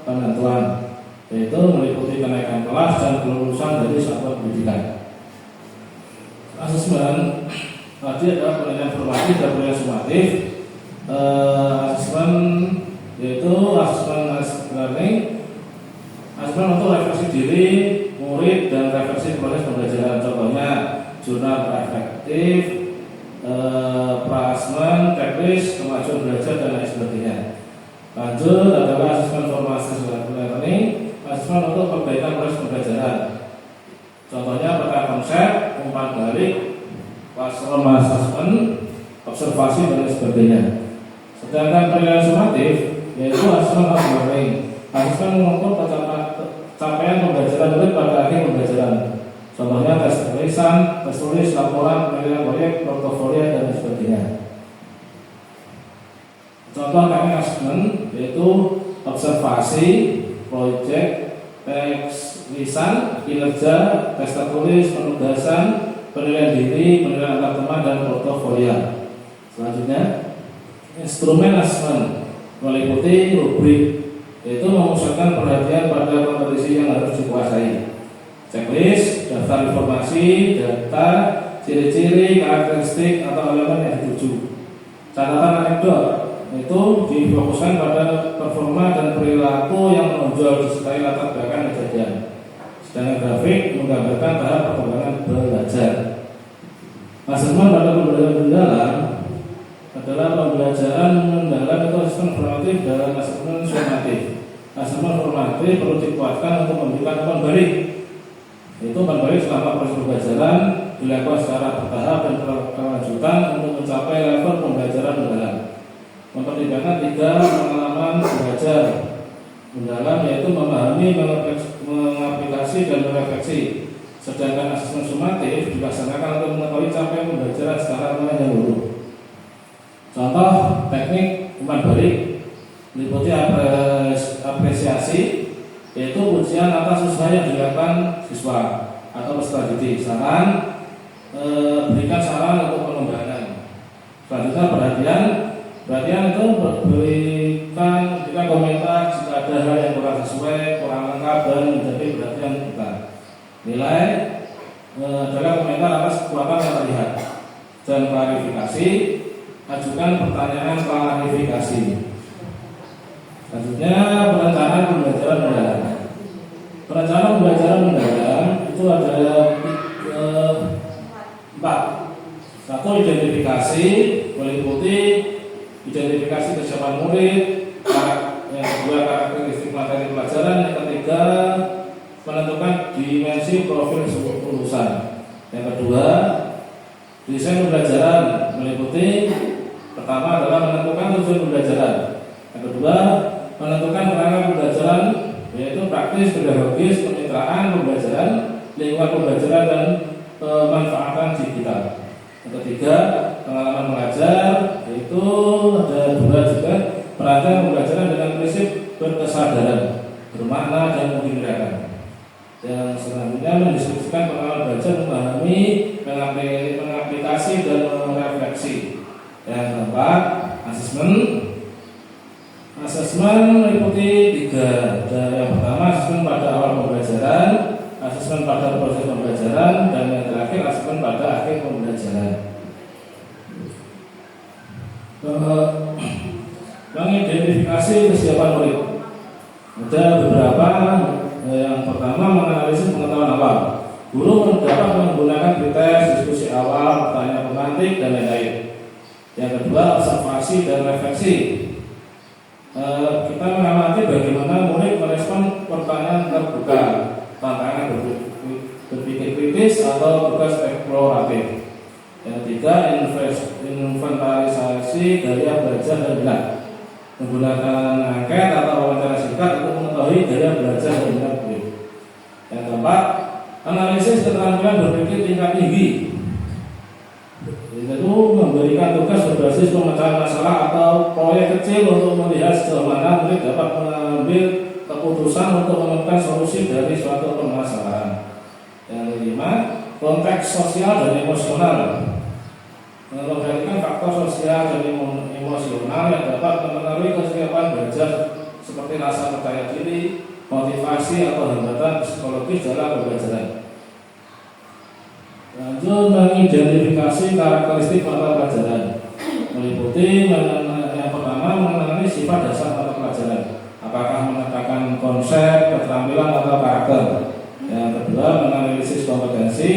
penentuan, yaitu meliputi kenaikan kelas dan kelulusan dari satuan pendidikan. Asesmen tadi adalah penilaian formatif dan penilaian sumatif. Asesmen yaitu asesmen learning, asesmen untuk refleksi diri murid dan refleksi proses pembelajaran. Contohnya jurnal reflektif, pra-asesmen, checklist, kemajuan belajar dan lain sebagainya. Lanjut adalah asesmen formasi learning, asesmen untuk perbaikan proses pembelajaran. Contohnya peta konsep, umpan balik, classroom assessment, observasi dan lain sebagainya. Sedangkan penilaian sumatif yaitu asesmen of learning, asesmen mengukur capaian pembelajaran murid pada akhir pembelajaran. Contohnya tes tulisan, tes tulis, laporan, penilaian proyek, portofolio dan lain sebagainya. Contoh teknik asesmen yaitu observasi, proyek, tes lisan, kinerja, tes tertulis, penugasan, penilaian diri, penilaian antar teman dan portofolio. Selanjutnya instrumen asesmen meliputi rubrik, yaitu memusatkan perhatian pada kompetisi yang harus dikuasai. Checklist, daftar informasi, data, ciri-ciri, karakteristik atau elemen yang dituju. Catatan anekdot itu difokuskan pada performa dan perilaku yang menonjol disertai latar belakang kejadian. Sedangkan grafik menggambarkan tahap perkembangan belajar. Asesmen pada pembelajaran mendalam adalah pembelajaran mendalam itu asesmen formatif dan asesmen sumatif. Asesmen formatif perlu dikuatkan untuk memberikan umpan balik. Itu umpan balik selama proses pembelajaran dilakukan secara bertahap dan berkelanjutan untuk mencapai level pembelajaran mendalam. Mempertimbangkan 3 pengalaman belajar mendalam, yaitu memahami, mengaplikasi dan merefleksi. Sedangkan asesmen sumatif dilaksanakan untuk mengetahui capaian pembelajaran secara menyeluruh. Contoh teknik umpan balik meliputi apresiasi, yaitu pujian atas usaha yang dilakukan siswa atau peserta didik. Saran, berikan saran untuk pengembangan. Selanjutnya perhatian itu berikan komentar jika ada hal yang kurang sesuai, kurang lengkap dan menjadi perhatian kita. Nilai adalah komentar atas kekuatan yang terlihat dan klarifikasi. Ajukan pertanyaan klarifikasi. Selanjutnya perencanaan pembelajaran mendalam. Perencanaan pembelajaran mendalam itu ada 4. Satu, identifikasi, meliputi identifikasi kesiapan murid. Yang kedua, karakteristik materi pelajaran. Yang ketiga, menentukan dimensi profil lulusan. Yang kedua, desain pembelajaran, meliputi pertama adalah menentukan tujuan pembelajaran. Yang kedua, menentukan kerangka pembelajaran, yaitu praktis, pedagogis, kemitraan pembelajaran, lingkungan pembelajaran, dan pemanfaatan digital. Yang ketiga, pengalaman mengajar, yaitu ada 2 juga, perancang pembelajaran dengan prinsip berkesadaran, bermakna, dan menggunakan. Yang selanjutnya mendiskusikan pengalaman belajar, memahami, mengaplikasi, dan merefleksi. Yang keempat, asesmen. Asesmen meliputi 3. Yang pertama, asesmen pada awal pembelajaran, asesmen pada proses pembelajaran, dan yang terakhir asesmen pada akhir pembelajaran. Mengidentifikasi kesiapan murid. Ada beberapa. Yang pertama, menganalisis pengetahuan awal. Guru dapat menggunakan pretest, diskusi awal, pertanyaan pemantik, dan lain-lain. Yang kedua, observasi dan refleksi. Kita mengamati bagaimana murid merespon pertanyaan terbuka, tantangan berpikir kritis, atau tugas eksploratif. Yang ketiga, inventarisasi gaya belajar dan minat, menggunakan angket atau wawancara singkat untuk mengetahui gaya belajar dan minat murid. Yang keempat, analisis keterampilan berpikir tingkat tinggi, yaitu memberikan tugas berbasis pemecahan masalah atau proyek kecil untuk melihat sejauh mana murid dapat mengambil keputusan untuk menemukan solusi dari suatu permasalahan. Yang kelima, konteks sosial dan emosional, memperhatikan faktor sosial dan emosional yang dapat mempengaruhi kesiapan belajar seperti rasa percaya diri, motivasi, atau hambatan psikologis dalam pembelajaran. Lanjut, mengidentifikasi karakteristik mata pelajaran, meliputi yang pertama, mengenali sifat dasar mata pelajaran, apakah menetapkan konsep, keterampilan, atau karakter. Yang kedua, menganalisis kompetensi.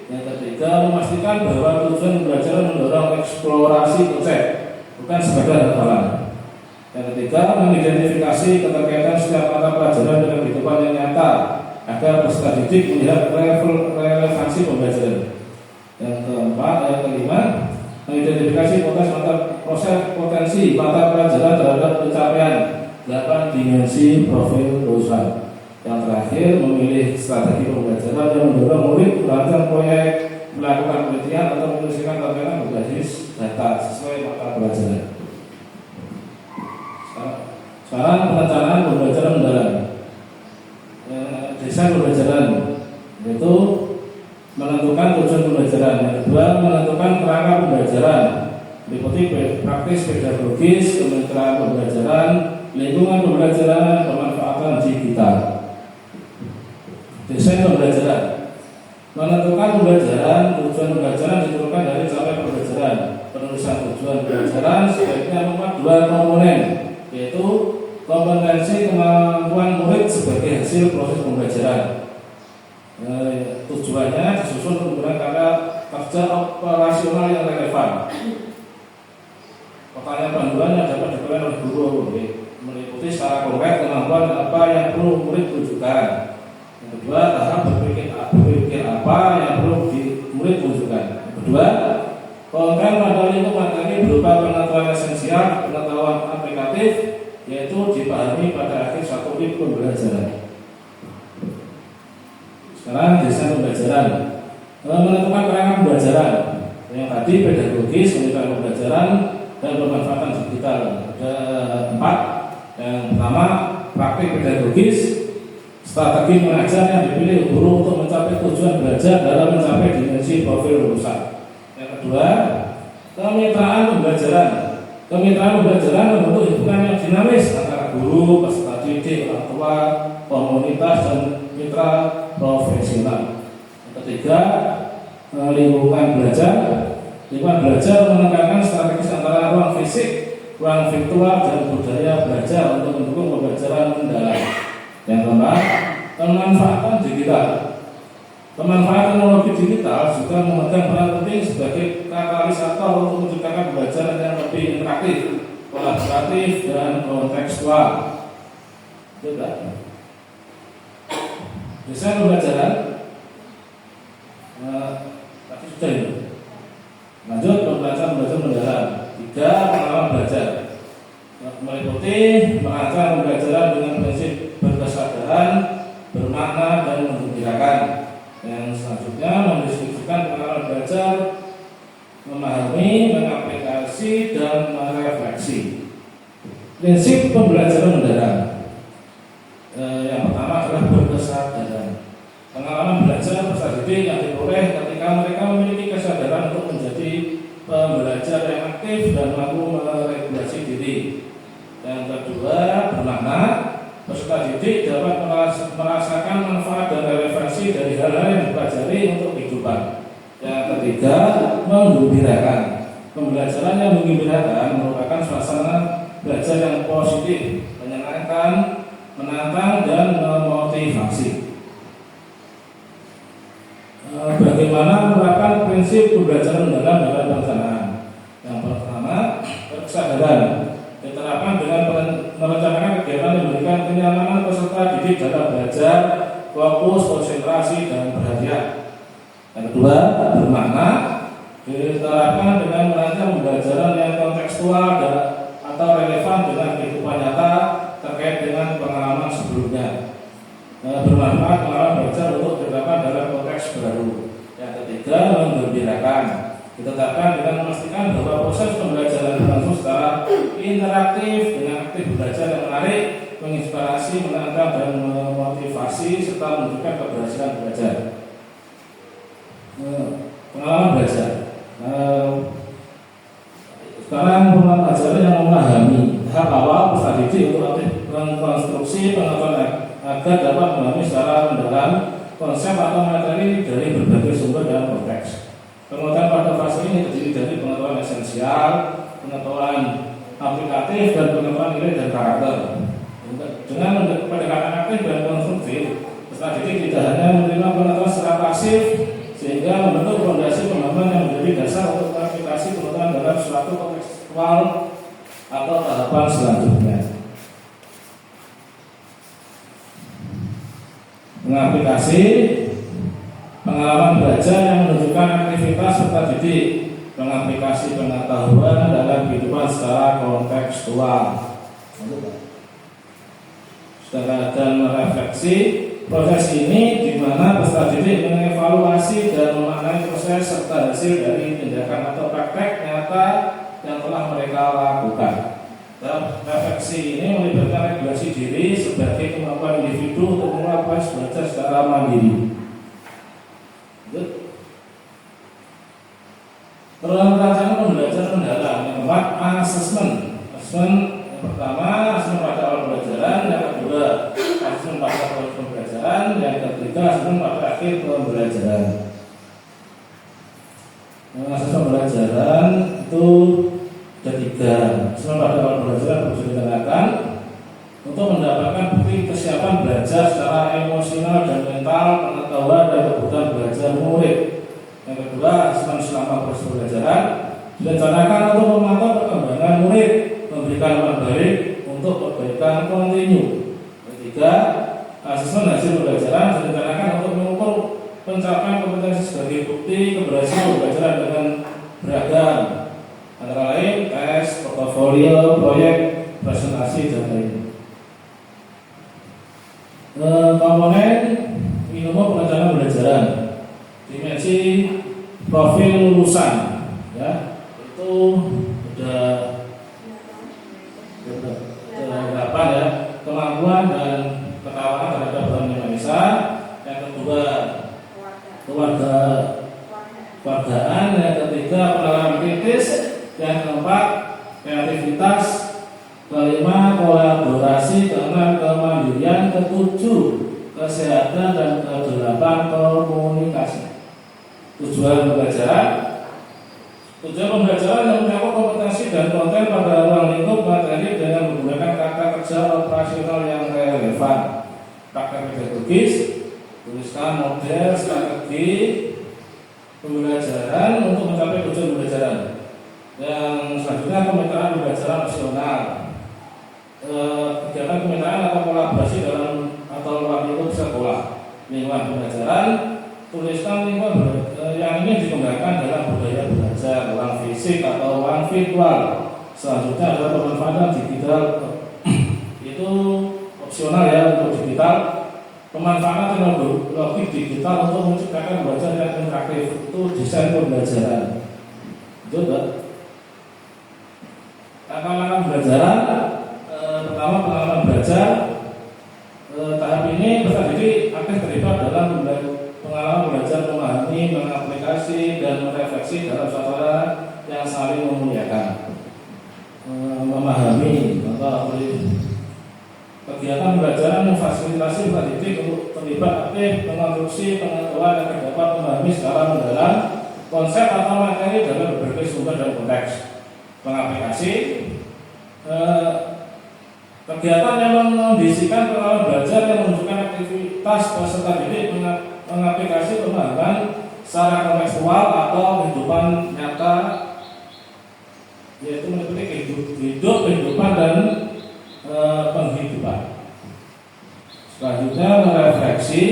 Yang ketiga, memastikan bahwa tujuan pembelajaran mendorong eksplorasi konsep, bukan sekedar hafalan. Yang ketiga, mengidentifikasi keterkaitan setiap mata pelajaran dengan kehidupan yang nyata agar peserta didik melihat relevansi pembelajaran. Yang keempat, yang kelima, mengidentifikasi proses potensi mata pelajaran terhadap pencapaian 8 dimensi profil lulusan. Yang terakhir, memilih strategi pembelajaran yang mendorong murid merancang proyek, melakukan penelitian, atau menyelesaikan tantangan berbasis data sesuai mata pelajaran. Sekarang perencanaan pembelajaran mendalam. Desain pembelajaran, yaitu menentukan tujuan pembelajaran. Yang kedua, menentukan kerangka pembelajaran, meliputi praktis, pedagogis, kemitraan pembelajaran, lingkungan pembelajaran, pemanfaatan digital. Desain pembelajaran, menentukan pembelajaran. Tujuan pembelajaran ditentukan dari capaian pembelajaran. Penulisan tujuan pembelajaran sebaiknya memuat 2 komponen, yaitu kompetensi kemampuan murid sebagai hasil proses pembelajaran. Tujuannya disusun penggunaan kata kerja operasional yang relevan. Pertanyaan panduan yang dapat diberikan oleh guru, meliputi secara konkret kemampuan apa yang perlu murid tunjukkan. Yang kedua, tahap berpikir apa yang perlu murid tunjukkan. Yang kedua, konten pada lingkup materi berupa pengetahuan esensial, pengetahuan aplikatif, yaitu dipahami pada akhir satu week pembelajaran. Sekarang desain pembelajaran, menentukan kerangka pembelajaran. Yang tadi pedagogis, kemitraan pembelajaran, dan pemanfaatan digital. Ada 4. Yang pertama, praktik pedagogis, strategi mengajar yang dipilih guru untuk mencapai tujuan belajar dalam mencapai dimensi profil lulusan. Yang kedua, kemitraan pembelajaran. Kemitraan pembelajaran membentuk hubungan yang dinamis antara guru, peserta didik, orang tua, komunitas, dan mitra profesional. Yang ketiga, ketiga, lingkungan belajar. Lingkungan belajar menekankan strategis antara ruang fisik, ruang virtual, dan budaya belajar untuk mendukung pembelajaran mendalam. Yang keempat, pemanfaatan digital. Pemanfaatan teknologi digital juga memegang peran penting sebagai katalisator untuk menciptakan pembelajaran yang lebih interaktif, kolaboratif, dan kontekstual. Tidak. Desain pembelajaran. Tadi sudah itu. Lanjut pembelajaran mendalam. 3. Pengalaman belajar. Meliputi mengajar pembelajaran dengan prinsip berkesadaran, bermakna, dan menggembirakan. Yang selanjutnya mendiskusikan pengalaman belajar, memahami, mengaplikasi, dan merefleksi. Prinsip pembelajaran mendalam. Yang pertama adalah berkesadaran. Pengalaman belajar peserta didik yang diperoleh ketika mereka memiliki kesadaran untuk menjadi pembelajar yang aktif dan mampu meregulasi diri. Yang kedua, bermakna. Peserta didik dapat merasakan manfaat dan relevansi dari hal-hal yang dipelajari untuk kehidupan. Yang ketiga, menggembirakan. Pembelajaran yang menggembirakan merupakan suasana belajar yang positif, menyenangkan, menantang, dan memotivasi. Bagaimana menerapkan prinsip pembelajaran mendalam dalam perencanaan? Yang pertama, kesadaran. Diterapkan dengan merencanakan kegiatan yang memberikan kenyamanan peserta didik dalam belajar, fokus, konsentrasi, dan perhatian. Yang kedua, bermakna. Diterapkan dengan merancang pembelajaran yang kontekstual atau relevan dengan kehidupan nyata terkait dengan pengalaman sebelumnya. Bermanfaat pengalaman belajar untuk diterapkan dalam konteks baru. Yang ketiga, menggembirakan. Ditetapkan dengan memastikan bahwa proses pembelajaran berlangsung secara interaktif dengan aktif belajar yang menarik, menginspirasi, menantang, dan memotivasi serta menunjukkan keberhasilan belajar. Pengalaman belajar. Sekarang pengalaman belajar yang memahami tahap awal peserta didik untuk aktif konstruksi pengetahuan agar dapat memahami secara mendalam konsep atau materi dari berbagai sumber dan konteks. Pengetahuan pada fase ini terdiri dari pengetahuan esensial, pengetahuan aplikatif, dan pengetahuan nilai dan karakter. Dengan pendekatan aktif dan konstruktif, peserta didik tidak hanya menerima pengetahuan secara pasif, sehingga membentuk fondasi pemahaman yang menjadi dasar untuk aplikasi pengetahuan dalam suatu kontekstual atau tahapan selanjutnya. Mengaplikasi pengalaman belajar yang menunjukkan aktivitas peserta didik, mengaplikasi pengetahuan dalam kehidupan secara kontekstual, dan merefleksi. Proses ini di mana peserta didik mengevaluasi dan memaknai proses serta hasil dari tindakan atau praktek nyata yang telah mereka lakukan. Dan refleksi ini melibatkan regulasi diri sebagai kemampuan individu untuk melakukan belajar secara mandiri. Perancangan pembelajaran mendalam. Yang keempat, asesmen. Asesmen yang pertama, asesmen pada awal pembelajaran. Yang kedua, asesmen pada proses pembelajaran. Yang ketiga, asesmen pada akhir pembelajaran. Asesmen pembelajaran itu ada 3. Asesmen pada awal pembelajaran harus dilakukan untuk mendapatkan bukti kesiapan belajar secara emosional dan mental, pengetahuan dan kebutuhan belajar murid. Yang kedua, asesmen selama proses pembelajaran direncanakan untuk memantau perkembangan murid, memberikan umpan balik untuk perbaikan kontinu. Ketiga, asesmen hasil pembelajaran direncanakan untuk mengukur pencapaian kompetensi sebagai bukti keberhasilan pembelajaran dengan beragam, antara lain tes, portofolio, proyek, presentasi, dan lain. Komponen ilmu perencanaan pembelajaran. Dimensi profil lulusan, ya, itu sudah 8 ya. Kemampuan dan ketahanan terhadap bahan Indonesia. Yang kedua, kewargaan. Yang ketiga, pengalaman kritis. Yang keempat, kreativitas. Kelima, kolaborasi. Keenam, kemandirian. Ketujuh, kesehatan. Dan kedelapan, komunikasi. Tujuan pembelajaran yang mencakup kompetensi dan konten pada ruang lingkup materi dengan menggunakan kata kerja operasional yang relevan. Praktek pedagogis, tuliskan model strategi pembelajaran untuk mencapai tujuan pembelajaran. Yang selanjutnya kemitraan pembelajaran opsional. Kegiatan kemitraan atau kolaborasi dalam atau ruang lingkup sekolah, lingkungan pembelajaran. Tuliskan lingkungan yang ingin dikembangkan dalam budaya belajar, ruang fisik atau ruang virtual. Selanjutnya adalah pemanfaatan digital. Itu opsional ya untuk digital. Pemanfaatan teknologi digital untuk menciptakan belajar yang interaktif. Itu desain pembelajaran. Coba langkah-langkah pembelajaran. Pertama, pengalaman belajar. Tahap ini peserta didik akan terlibat dalam pengalaman belajar, memahami, mengaplikasi, dan merefleksi dalam suatu yang saling memuliakan. Memahami atau kegiatan pembelajaran memfasilitasi peserta didik untuk terlibat aktif mengonstruksi pengetahuan agar dapat memahami secara mendalam konsep atau materi dalam berbagai sumber dan konteks. Mengaplikasi kegiatan yang mengondisikan pengalaman belajar yang menunjukkan aktivitas peserta didik mengaplikasi pemahaman secara kontekstual atau kehidupan nyata, yaitu meliputi kehidupan dan penghidupan. Selanjutnya merefleksi.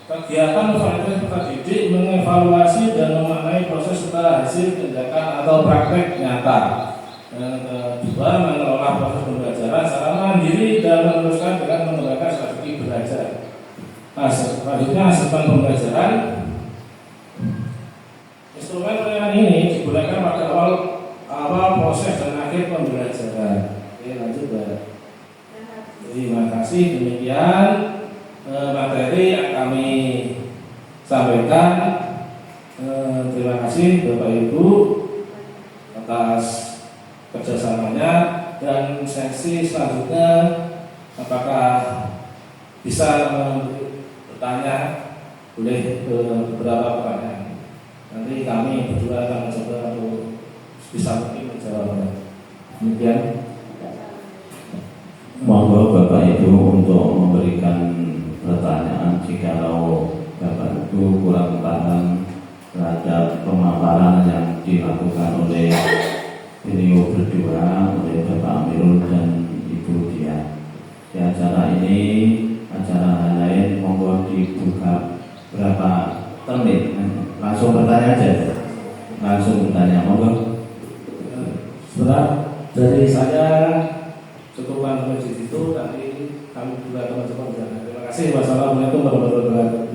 Kegiatan peserta didik mengevaluasi dan memaknai proses serta hasil tindakan atau praktek nyata. Yang kedua, mengelola proses pembelajaran secara mandiri dan meneruskan dengan menggunakan strategi belajar. Selanjutnya, asesmen pembelajaran. Instrumen penilaian ini digunakan pada awal proses dan akhir pembelajaran. Oke, lanjut ya. Terima kasih, demikian materi yang kami sampaikan. Terima kasih Bapak Ibu atas kerjasamanya, dan sesi selanjutnya apakah bisa bertanya, boleh beberapa pertanyaan. Nanti kami berdua akan mencoba untuk bisa mungkin menjawabnya. Demikian. Monggo Bapak Ibu untuk memberikan pertanyaan jikalau Bapak Ibu kurang paham terhadap pemaparan yang dilakukan oleh beliau berdua, oleh Bapak Amirul dan Ibu Dia. Di acara ini, acara lain, monggo dibuka berapa menit. Langsung bertanya aja. Langsung bertanya, monggo. Sebentar, dari saya cukupkan sampai di situ. Nanti kami juga akan mencoba berjalan. Terima kasih. Wassalamualaikum warahmatullahi wabarakatuh.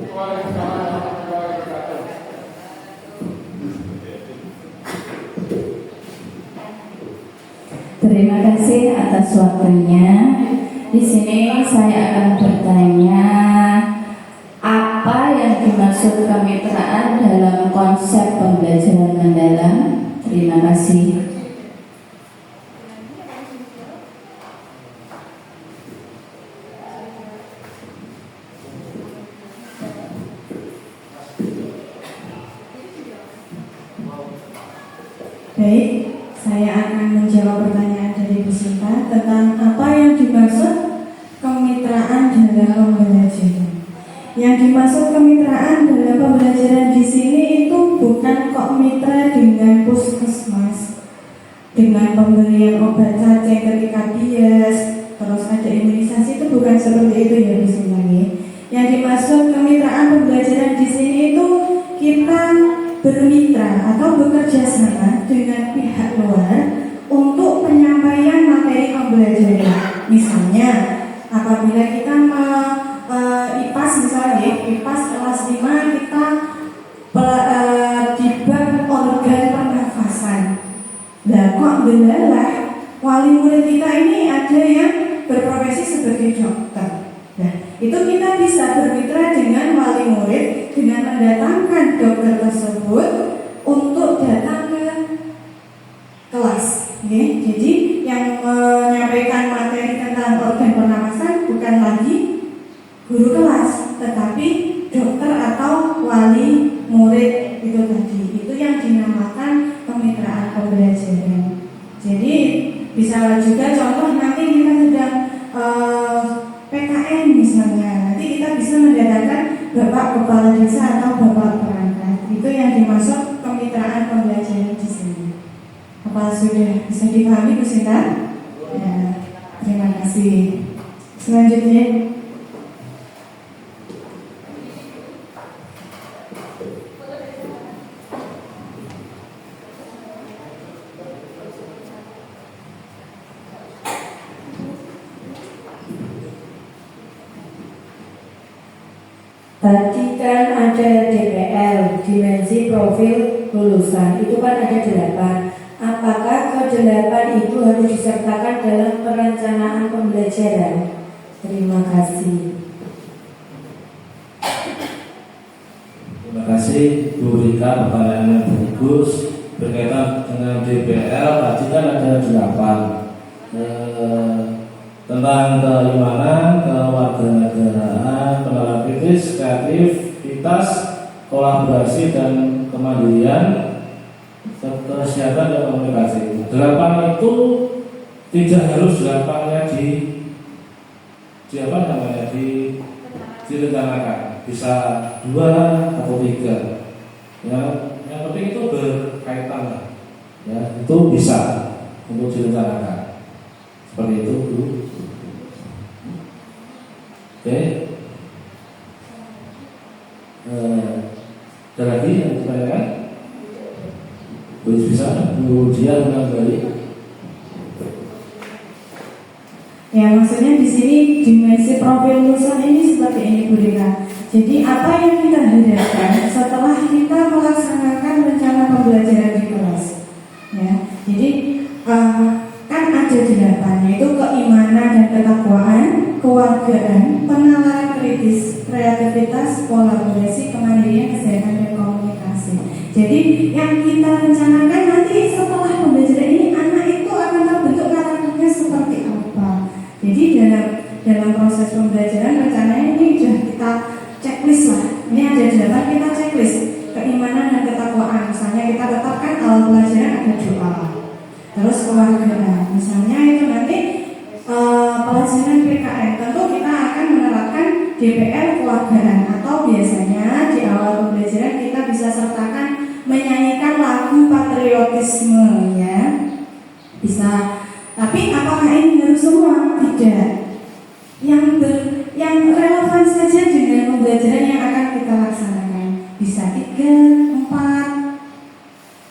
Terima kasih atas waktunya. Di sini saya akan bertanya, apa yang dimaksud kemitraan dalam konsep pembelajaran mendalam? Terima kasih. Baik, saya akan menjawab pertanyaan dari peserta tentang apa yang dimaksud kemitraan dalam pembelajaran. Yang dimaksud kemitraan dalam pembelajaran di sini itu bukan kok mitra dengan puskesmas, dengan pemberian obat cacing ketika bias, terus ada imunisasi, itu bukan seperti itu ya Bu Sintangi. Yang dimaksud kemitraan pembelajaran di sini itu kita bermitra atau bekerja sama dengan pihak luar untuk penyampaian materi pembelajaran. Misalnya, apabila kita IPAS misalnya, IPAS kelas 5 kita di bab organ pernafasan. Nah, kok benar wali murid kita ini ada yang berprofesi sebagai dokter. Nah, itu kita bisa bermitra dengan wali murid dengan mendatangkan dokter tersebut untuk datang ke kelas. Okay? Jadi yang menyampaikan materi tentang organ pernapasan bukan lagi guru kelas, tetapi dokter atau wali murid itu tadi. Itu yang dinamakan kemitraan pembelajaran. Jadi bisa juga contoh nanti kita sedang PKN misalnya, nanti kita bisa mendatangkan Bapak Kepala Desa atau Bapak Perangkat. Itu yang dimaksud kemitraan pembelajaran di sini. Apa sudah bisa dipahami Bu Sinta? Ya, terima kasih. Selanjutnya, tadi kan ada DPL, dimensi profil lulusan, itu kan ada 8. Apakah ke-8 itu harus disertakan dalam perencanaan pembelajaran? Terima kasih. Terima kasih Bu Rika, pertanyaan yang bagus berkaitan dengan DPL. Tadi kan ada 8 tentang keimanan, kewarganegaraan, penalaran kritis, kreativitas, kolaborasi dan kemandirian, kesehatan dan komunikasi. 8 itu tidak harus 8-nya direncanakan, bisa 2 atau 3. Ya, yang penting itu berkaitan, ya, itu bisa untuk direncanakan. Seperti itu, Bu. Oke. Ada lagi yang ditanyakan? Bisa Bu Dia menambahkan? ya maksudnya di sini dimensi profil lulusan ini seperti ini Bu Rika. Jadi apa yang kita harapkan setelah kita melaksanakan rencana pembelajaran di kelas? Ya, jadi kan ada 8, yaitu keimanan dan ketakwaan, kewargaan, penalaran kritis, kreativitas, kolaborasi, kemandirian, kesehatan dan komunikasi. Jadi yang kita rencanakan nanti setelah pembelajaran ini anak itu akan terbentuk karakternya seperti apa. Jadi dalam proses pembelajaran rencananya ini sudah kita checklist lah. Ini ada 8 kita checklist keimanan dan ketakwaan. Misalnya kita tetapkan awal pelajaran ada doa. Terus kewarganegaraan, misalnya itu nanti pelajaran PKN, tentu kita akan menerapkan DPL kewarganegaraan, atau biasanya di awal pembelajaran kita bisa sertakan menyanyikan lagu patriotisme, ya bisa. Tapi apakah ini harus semua? Tidak. Yang relevan saja dengan pembelajaran yang akan kita laksanakan. Bisa 3, 4.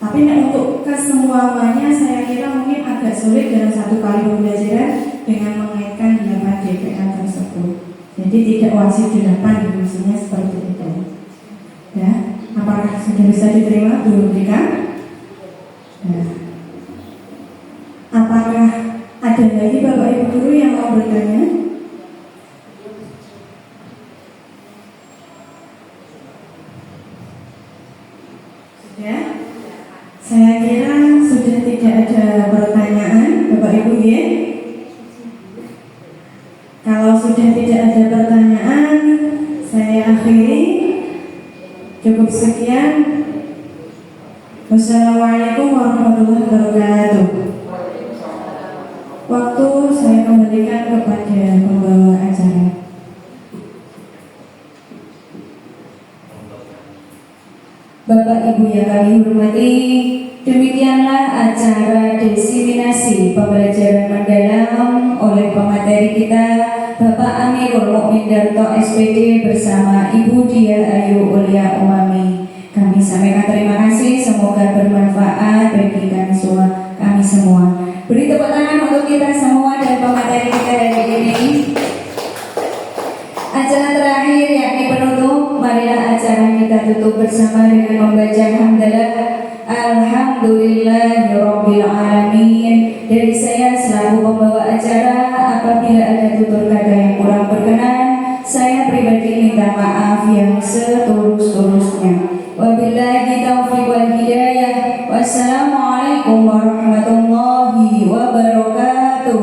Tapi untuk kesemuanya saya kira mungkin agak sulit dalam satu kali pembelajaran dengan mengaitkan 8 DPL tersebut. Jadi tidak wajib 8, maksudnya seperti itu. Ya, apakah sudah bisa diterima Bu Rika? Ya. Apakah ada lagi Bapak Ibu guru yang mau bertanya? Sudah? Saya kira sudah tidak ada pertanyaan, Bapak Ibu ya. Kalau sudah tidak ada pertanyaan, saya akhiri. Cukup sekian. Wassalamualaikum warahmatullahi wabarakatuh. Waktu saya kembalikan kepada pembawa acara. Bapak Ibu yang kami hormati, demikianlah acara diseminasi pembelajaran mendalam oleh pemateri kita Bapak Amirul Mukmin Darto SPD bersama Ibu Dia Ayu Ulia Umami. Kami sampaikan terima kasih, semoga bermanfaat bagi kami semua. Beri tepuk tangan untuk kita semua dan pemateri kita hari ini. Acara terakhir yakni penutup, marilah acara kita tutup bersama dengan membaca hamdalah Alhamdulillahirabbil alamin. Dari saya selaku pembawa acara, apabila ada tutur kata yang kurang berkenan, saya pribadi minta maaf yang setulus-tulusnya. Wabillahi taufiq wal hidayah. Wassalamualaikum warahmatullahi wabarakatuh.